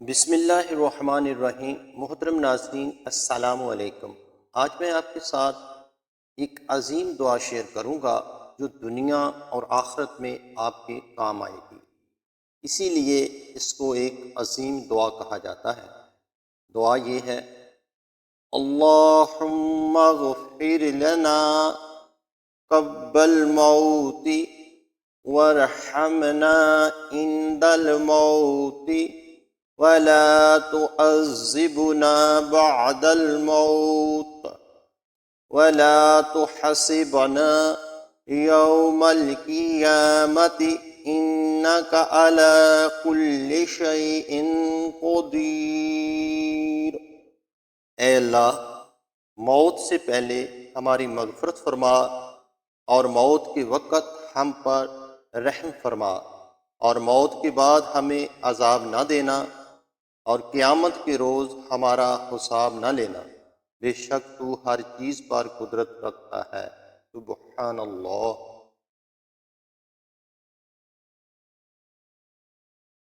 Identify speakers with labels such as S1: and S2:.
S1: بسم اللہ الرحمن الرحیم۔ محترم ناظرین، السلام علیکم۔ آج میں آپ کے ساتھ ایک عظیم دعا شیئر کروں گا جو دنیا اور آخرت میں آپ کے کام آئے گی، اسی لیے اس کو ایک عظیم دعا کہا جاتا ہے۔ دعا یہ ہے: اللہم اغفر لنا قبل الموت وارحمنا عند الموت ولا تعذبنا بعد الموت ولا تحاسبنا يوم القيامة إنك على كل شيء قدير۔ اے اللہ، موت سے پہلے ہماری مغفرت فرما اور موت کے وقت ہم پر رحم فرما، اور موت کے بعد ہمیں عذاب نہ دینا، اور قیامت کے روز ہمارا حساب نہ لینا۔ بے شک تو ہر چیز پر قدرت رکھتا ہے۔ سبحان اللہ۔